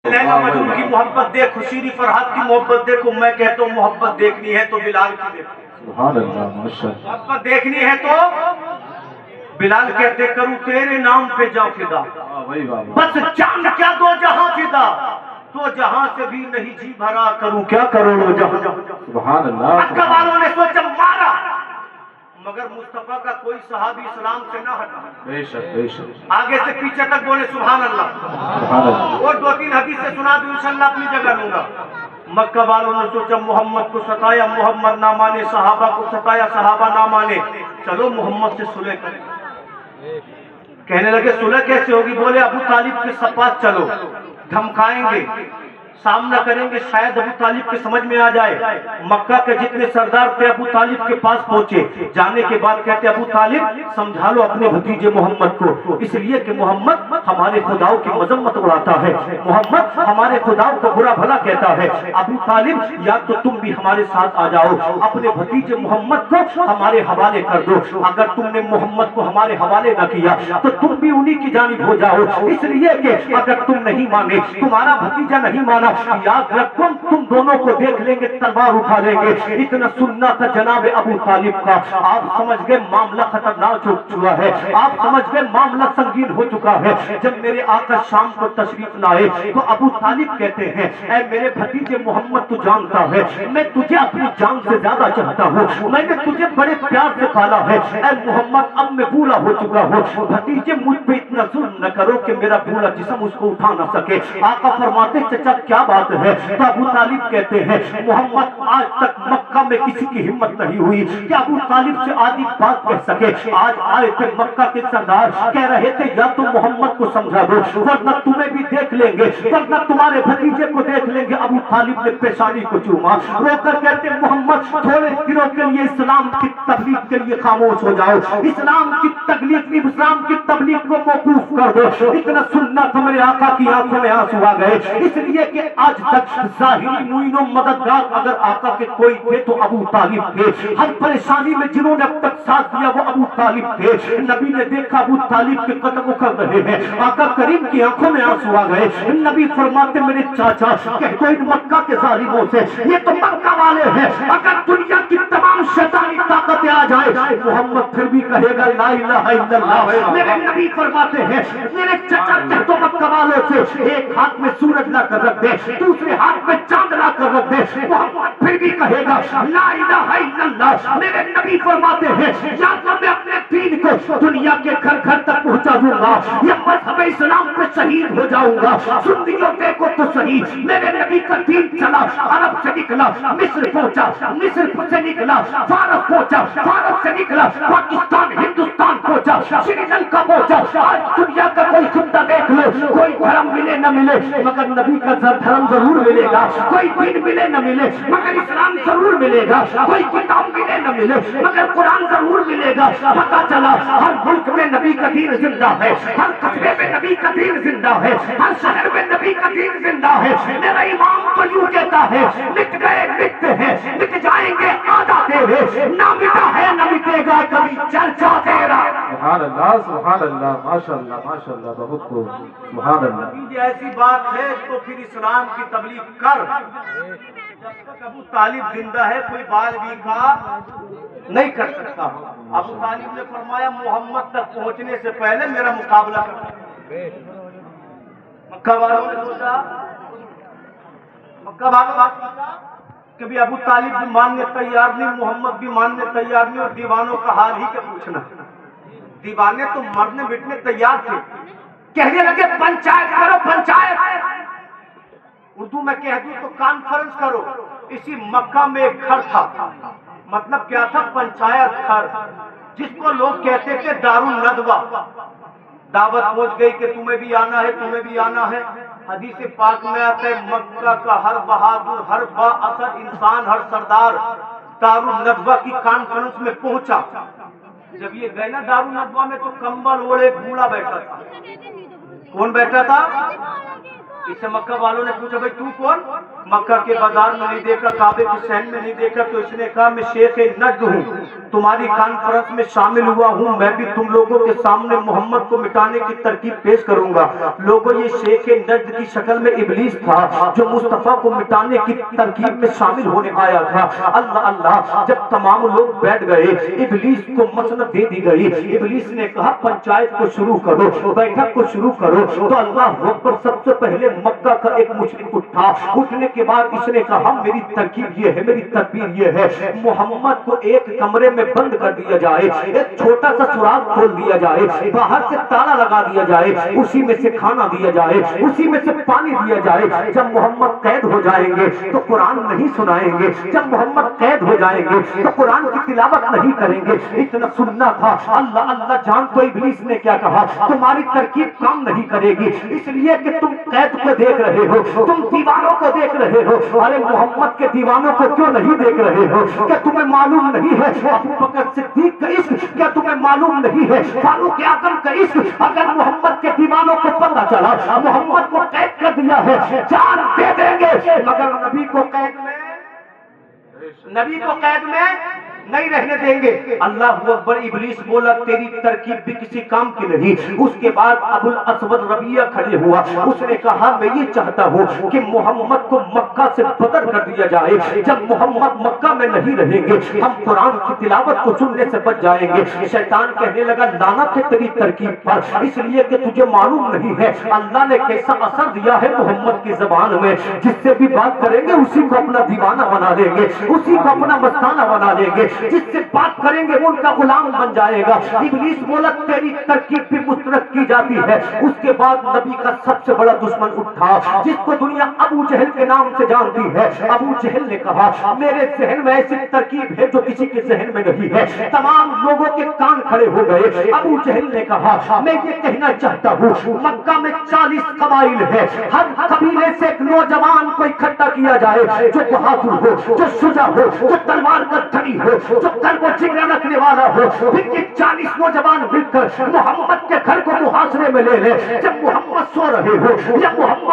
लैला मजनून की मोहब्बत देख, खुशीरी फरहाद की मोहब्बत देखो। मैं कहता हूँ मोहब्बत देखनी है तो बिलाल की देखो। सुभान अल्लाह, माशाअल्लाह। मोहब्बत देखनी है तो बिलाल कहते करूँ तेरे नाम पे जाओ फिदा, वही बात। बस जान क्या दो जहां फिदा, तो जहां से भी नहीं जी भरा, करूँ क्या करोड़ों जहां। सुभान अल्लाह। मक्का वालों ने सोचा मारा, मगर मुस्तफा का कोई सहाबी इस्लाम से ना हटा। बेशक बेशक। आगे से पीछे तक बोले सुभान अल्लाह। सुभान अल्लाह। और दो तीन हदीस से सुना दूं इंशाअल्लाह अपनी जगह लूंगा। मक्का वालों ने सोचा मोहम्मद को सताया, मोहम्मद ना माने, सहाबा को सताया, सहाबा ना माने, चलो मोहम्मद से सुलह करें। कहने लगे सुलह कैसे होगी? बोले अबू तालिब के सपात चलो, धमकाएंगे, सामना करेंगे, शायद अबू तालिब के समझ में आ जाए। मक्का के जितने सरदार थे अबू तालिब के पास पहुंचे, जाने के बाद कहते अबू तालिब समझा लो अपने भतीजे मोहम्मद को, इसलिए कि मोहम्मद हमारे खुदाओं की मजम्मत उड़ाता है, मोहम्मद हमारे खुदाओं को बुरा भला कहता है। अबू तालिब या तो तुम भी हमारे साथ आ जाओ, अपने भतीजे मोहम्मद को हमारे हवाले कर दो, अगर तुमने मोहम्मद को हमारे हवाले न किया तो तुम भी उन्हीं की जानिब हो जाओ, इसलिए कि अगर तुम नहीं माने, तुम्हारा भतीजा नहीं माना, याद रखो तुम दोनों को देख लेंगे, तलवार उठा लेंगे। इतना सुनना था जनाब अबू तालिब का। आप समझ गए मामला खतरनाक हो चुका है, आप समझ गए मामला संगीन हो चुका है। जब मेरे आका शाम को तशरीफ लाए तो अबू तालिब कहते हैं ऐ मेरे भतीजे मोहम्मद, तू जानता है मैं तुझे अपनी जान से ज्यादा चाहता हूँ, मैंने तुझे बड़े प्यार से पाला है। ऐ मोहम्मद अब मैं बूढ़ा हो चुका हूँ, भतीजे मुझ पे इतना जुल्म न करो कि मेरा बूढ़ा जिस्म उसको उठा न सके। आका फरमाते चचा क्या बात है? तो अबू तालिब कहते हैं मोहम्मद आज तक मक्का में किसी की हिम्मत नहीं हुई कि अबू तालिब से आधी बात कह सके। आज आए थे मक्का के सरदार, कह रहे थे या तो मोहम्मद को समझा दो वरना तुम्हें भी देख लेंगे, वरना तुम्हारे भतीजे को देख लेंगे। अबू तालिब ने पेशानी को चूमा, रोकर कहते मोहम्मद थोड़े दिनों के लिए इस्लाम की तबलीग के लिए खामोश हो जाओ, इस्लाम की तबलीग को मौकूफ कर दो। इतना सुनना था मेरे आका की आंखों में आंसू आ गए, इसलिए कि आज तक ज़ाहिरी मुइनो मददगार अगर आका के कोई थे तो अबू तालिब थे। हर परेशानी में जिन्होंने अब तक साथ दिया वो अबू तालिब थे। नबी ने देखा अबू तालिब के कदम उखड़ रहे हैं, आका करीम की आंखों में आंसू आ गए। नबी फरमाते मेरे चाचा कह दो इन मक्का के जालिमों से, ये तो मक्का वाले हैं, अगर दुनिया की तमाम शैतानी ताकतें आ जाए मोहम्मद फिर भी कहेगा ला इलाहा इल्लल्लाह। मेरे नबी फरमाते हैं मेरे चाचा कह दो मक्का वालों से एक हाथ में सूरज ला कर रख दे, दूसरे हाथ में चांद ला कर रख दे, मोहम्मद फिर भी कहेगा ला इलाहा इल्लल्लाह। मेरे नबी फरमाते हैं या तो मैं अपने दीन को दुनिया के घर घर तक पहुंचा दूंगा या मजहब इस्लाम पे शहीद हो जाऊंगा। सुन्नियों देखो तो सही, मेरे नबी का दीन चला, अरब से निकला, मिस्र पहुंचा, मिस्र से निकला, फारस पहुंचा, फारस से निकला, पाकिस्तान हिंदुस्तान पहुंचा, श्रीलंका पहुंचा। आज दुनिया का कोई सुनता देख लो, कोई धर्म मिले न मिले मगर नबी का धर्म जरूर मिलेगा, कोई दीन मिले न मिले मगर इस्लाम जरूर मिलेगा, कोई किताब मिले न मिले मगर कुरान जरूर मिलेगा। पता चला हर मुल्क में नबी का दीन जिंदा है, हर कस्बे में नबी का दीन जिंदा है, हर शहर में नबी का दीन जिंदा है। मेरा इमाम तो यूं कहता है मिट गए मिटते हैं, मिट जाएंगे आधा तेरे, ना मिटा है ना मिटेगा कभी चर्चा तेरा। सुभान अल्लाह, सुभान अल्लाह, माशाअल्लाह माशाअल्लाह, बहुत खूब, सुभान अल्लाह। ऐसी बात है तो फिर इस्लाम की तबलीग कर। जब तक अबू तालिब जिंदा है कोई बाल भी का नहीं कर सकता। अबू तालिब ने फरमाया मोहम्मद तक पहुंचने से पहले मेरा मुकाबला कर। मक्का वालों ने सोचा, मक्का वालों कि भी अबू तालिब भी मानने तैयार नहीं, मोहम्मद भी मानने तैयार नहीं, और दीवानों का हाल ही क्या पूछना। दीवाने तो मरने बिटने तैयार थे, कहने लगे पंचायत करो पंचायत। उर्दू में कह दूं तो कॉन्फ्रेंस करो। इसी मक्का में एक घर था, मतलब क्या था पंचायत घर, जिसको लोग कहते थे दारुल नदवा। दावत पहुंच गई कि तुम्हें भी आना है, तुम्हें भी आना है। हदीस पाक में आता है मक्का का हर बहादुर, हर बाअसर इंसान, हर सरदार दारुल नदवा की कॉन्फ्रेंस में पहुंचा। जब ये गए ना दारुल नदवा में तो कंबल ओढ़े बूढ़ा बैठा था। कौन बैठा था? इससे मक्का वालों ने पूछा भाई तू कौन? मक्का के बाजार में नहीं देखा, काबे के शहर में नहीं देखा। तो इसने कहा मैं शेख नज्द हूँ, तुम्हारी कॉन्फ्रेंस में शामिल हुआ हूँ, मैं भी तुम लोगों के सामने मोहम्मद को मिटाने की तरकीब पेश करूंगा। लोगों, ये शेख नज्द की शक्ल में इबलीस था जो मुस्तफा को मिटाने की तरकीब में शामिल होने आया था। अल्लाह अल्लाह, जब तमाम लोग बैठ गए, इबलीस को मसनद दे दी गई। इबलीस ने कहा पंचायत को शुरू करो, बैठक को शुरू करो। तो अल्लाह अकबर, सबसे पहले मक्का का एक मुशरिक उठा। उठने के बाद इसने कहा मेरी तरकीब ये है, मेरी तदबीर ये है, मोहम्मद को एक कमरे में बंद कर दिया जाए, एक छोटा सा सुराग खोल दिया जाए, बाहर से ताला लगा दिया जाए, उसी में से खाना दिया जाए, उसी में से पानी दिया जाए। जब मोहम्मद कैद हो जाएंगे तो कुरान नहीं सुनाएंगे, जब मोहम्मद कैद हो जाएंगे तो कुरान की तिलावत नहीं करेंगे। इतना सुनना था। अल्लाह अल्लाह, जान तो इब्लीस ने क्या कहा, तुम्हारी तरकीब काम नहीं करेगी, इसलिए कि तुम कैद को देख रहे हो, तुम दीवानों को देख रहे हो। अरे मोहम्मद के दीवानों को क्यों नहीं देख रहे हो? क्या तुम्हें मालूम नहीं है अबू बकर सिद्दीक का इश्क? क्या तुम्हें मालूम नहीं है फारूक आजम का इश्क? अगर मोहम्मद के दीवानों को पता चला मोहम्मद को कैद कर दिया है, जान दे देंगे, मगर नबी को कैद में नहीं रहने देंगे। अल्लाह अकबर। इब्लीस बोला तेरी तरकीब भी किसी काम की नहीं। उसके बाद अबुल अस्वद रबिया खड़े हुआ, उसने कहा मैं ये चाहता हूँ कि मोहम्मद को मक्का से बदर कर दिया जाए। जब मोहम्मद मक्का में नहीं रहेंगे हम कुरान की तिलावत को सुनने से बच जाएंगे। शैतान कहने लगा लानत है तेरी तरकीब पर, इसलिए कि तुझे मालूम नहीं है अल्लाह ने कैसा असर दिया है मोहम्मद की जबान में। जिससे भी बात करेंगे उसी को अपना दीवाना बना लेंगे, उसी को अपना मस्ताना बना लेंगे, जिससे बात करेंगे वो उनका गुलाम बन जाएगा। इब्लीस बोला तेरी तरकीब भी मुस्तरद की जाती है। उसके बाद नबी का सबसे बड़ा दुश्मन उठा, जिसको दुनिया अबू जहल के नाम से जानती है। अबू जहल ने कहा मेरे जहन में ऐसी तरकीब है जो किसी के जहन में नहीं है। तमाम लोगों के कान खड़े हो गए। अबू जहल ने कहा मैं ये कहना चाहता हूँ मक्का में 40 कबाइल है, हर कबीले से एक नौजवान को इकट्ठा किया जाए जो बहादुर हो, जो शुजा हो, जो तलवार का धनी हो, जो घर को जिगरा रखने वाला हो। फिर ये 40 नौजवान मिलकर मोहम्मद के घर को मुहासरे में ले ले। जब मोहम्मद सो रहे हो या मोहम्मद